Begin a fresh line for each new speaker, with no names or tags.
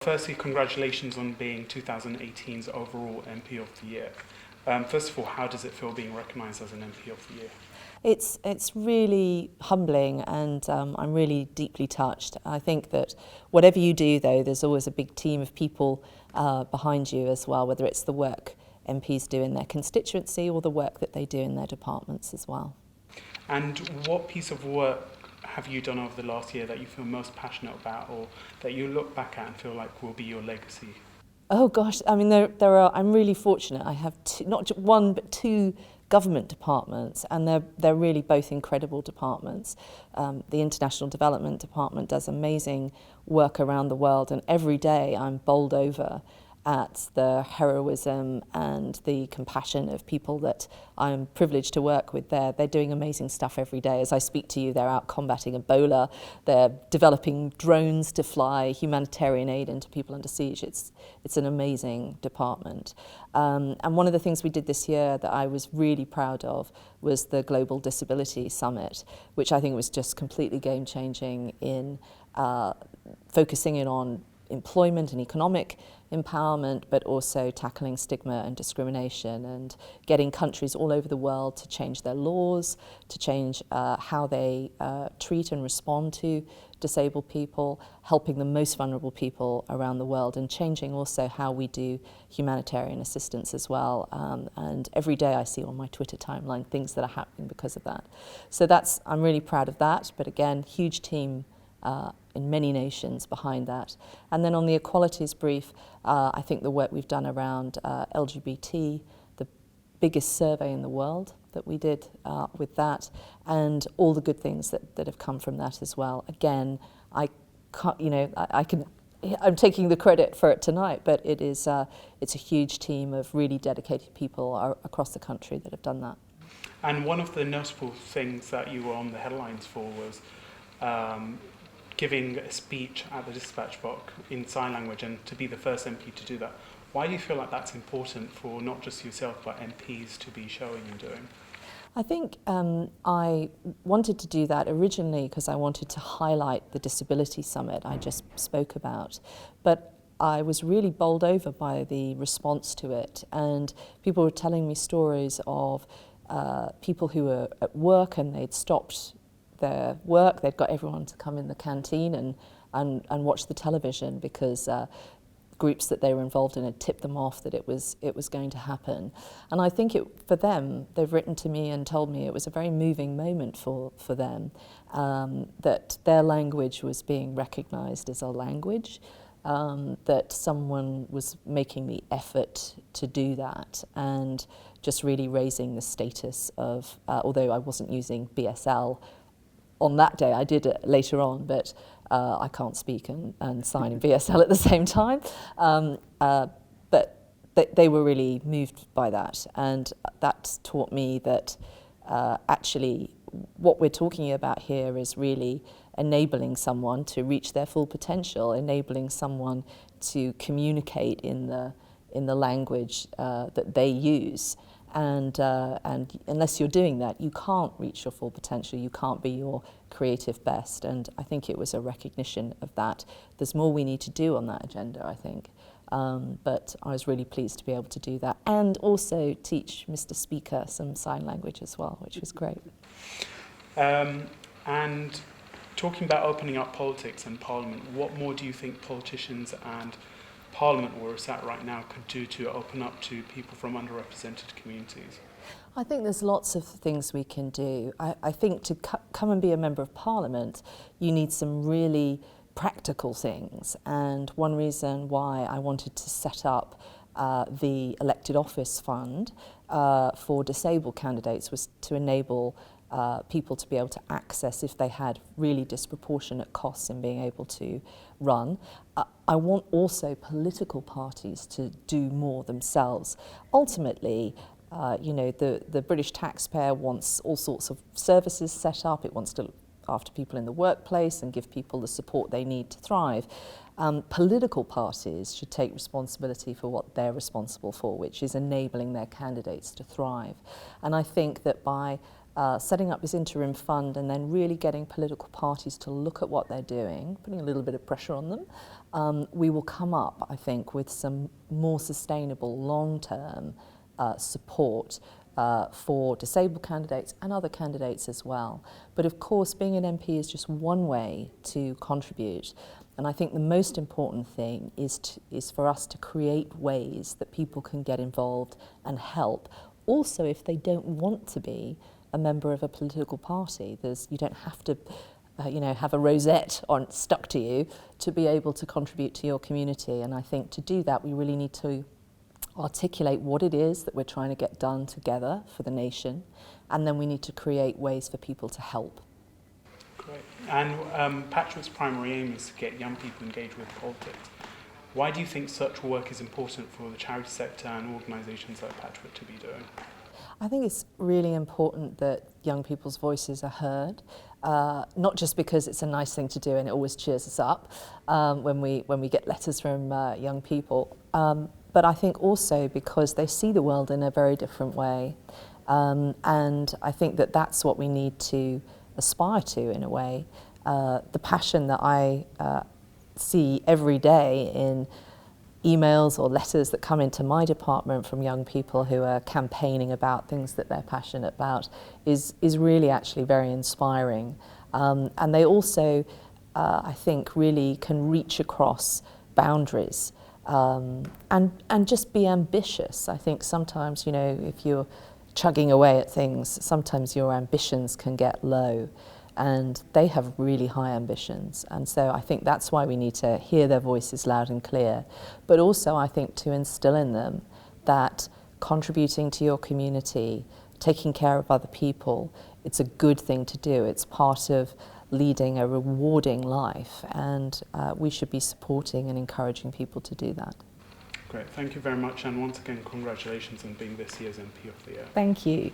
Firstly, congratulations on being 2018's overall MP of the Year. First of all, how does it feel being recognised as an MP of the Year?
It's really humbling, and I'm really deeply touched. I think that whatever you do, though, there's always a big team of people behind you as well, whether it's the work MPs do in their constituency or the work that they do in their departments as well.
And what piece of work have you done over the last year that you feel most passionate about, or that you look back at and feel like will be your legacy?
Oh gosh, I mean, there are. I'm really fortunate. I have not just one but two government departments, and they're really both incredible departments. The International Development Department does amazing work around the world, and every day I'm bowled over at the heroism and the compassion of people that I'm privileged to work with there. They're doing amazing stuff every day. As I speak to you, they're out combating Ebola, they're developing drones to fly humanitarian aid into people under siege. It's an amazing department. And one of the things we did this year that I was really proud of was the Global Disability Summit, which I think was just completely game-changing in focusing in on employment and economic empowerment, but also tackling stigma and discrimination and getting countries all over the world to change their laws, to change how they treat and respond to disabled people, helping the most vulnerable people around the world, and changing also how we do humanitarian assistance as well. And every day I see on my Twitter timeline things that are happening because of that. So I'm really proud of that, but again, huge team in many nations behind that. And then on the equalities brief, I think the work we've done around LGBT, the biggest survey in the world that we did with that, and all the good things that have come from that as well. Again, I can't, I'm taking the credit for it tonight, but it's a huge team of really dedicated people across the country that have done that.
And one of the notable things that you were on the headlines for was giving a speech at the dispatch box in sign language, and to be the first MP to do that. Why do you feel like that's important for not just yourself but MPs to be showing and doing?
I think I wanted to do that originally because I wanted to highlight the Disability Summit I just spoke about, but I was really bowled over by the response to it, and people were telling me stories of people who were at work and they'd stopped their work, they'd got everyone to come in the canteen and watch the television because groups that they were involved in had tipped them off that it was going to happen. And I think for them, they've written to me and told me it was a very moving moment for them, that their language was being recognised as a language, that someone was making the effort to do that, and just really raising the status of, although I wasn't using BSL on that day, I did it later on, but I can't speak and sign in BSL at the same time. But they were really moved by that, and that taught me that actually what we're talking about here is really enabling someone to reach their full potential, enabling someone to communicate in the language that they use. And unless you're doing that, you can't reach your full potential, you can't be your creative best. And I think it was a recognition of that. There's more we need to do on that agenda, I think. But I was really pleased to be able to do that, and also teach Mr. Speaker some sign language as well, which was great.
And talking about opening up politics and Parliament, what more do you think politicians and Parliament, where it's at right now, could do to open up to people from underrepresented communities?
I think there's lots of things we can do. I think to come and be a member of Parliament, you need some really practical things. And one reason why I wanted to set up the Elected Office Fund for disabled candidates was to enable people to be able to access if they had really disproportionate costs in being able to run. I want also political parties to do more themselves. Ultimately, the British taxpayer wants all sorts of services set up. It wants to look after people in the workplace and give people the support they need to thrive. Political parties should take responsibility for what they're responsible for, which is enabling their candidates to thrive. And I think that by setting up this interim fund and then really getting political parties to look at what they're doing, putting a little bit of pressure on them, we will come up, I think, with some more sustainable long-term support for disabled candidates and other candidates as well. But of course, being an MP is just one way to contribute. And I think the most important thing is for us to create ways that people can get involved and help. Also, if they don't want to be a member of a political party, you don't have to have a rosette stuck to you to be able to contribute to your community. And I think to do that, we really need to articulate what it is that we're trying to get done together for the nation, and then we need to create ways for people to help.
Great. And Patchwork's primary aim is to get young people engaged with politics. Why do you think such work is important for the charity sector and organisations like Patchwork to be doing?
I think it's really important that young people's voices are heard, not just because it's a nice thing to do and it always cheers us up when we get letters from young people, but I think also because they see the world in a very different way. And I think that that's what we need to aspire to in a way. The passion that I see every day in emails or letters that come into my department from young people who are campaigning about things that they're passionate about is really actually very inspiring. And they also, I think, really can reach across boundaries and just be ambitious. I think sometimes, if you're chugging away at things, sometimes your ambitions can get low, and they have really high ambitions. And so I think that's why we need to hear their voices loud and clear, but also I think to instill in them that contributing to your community, taking care of other people, it's a good thing to do. It's part of leading a rewarding life, and we should be supporting and encouraging people to do that.
Great, thank you very much, and once again, congratulations on being this year's MP of the Year.
Thank you.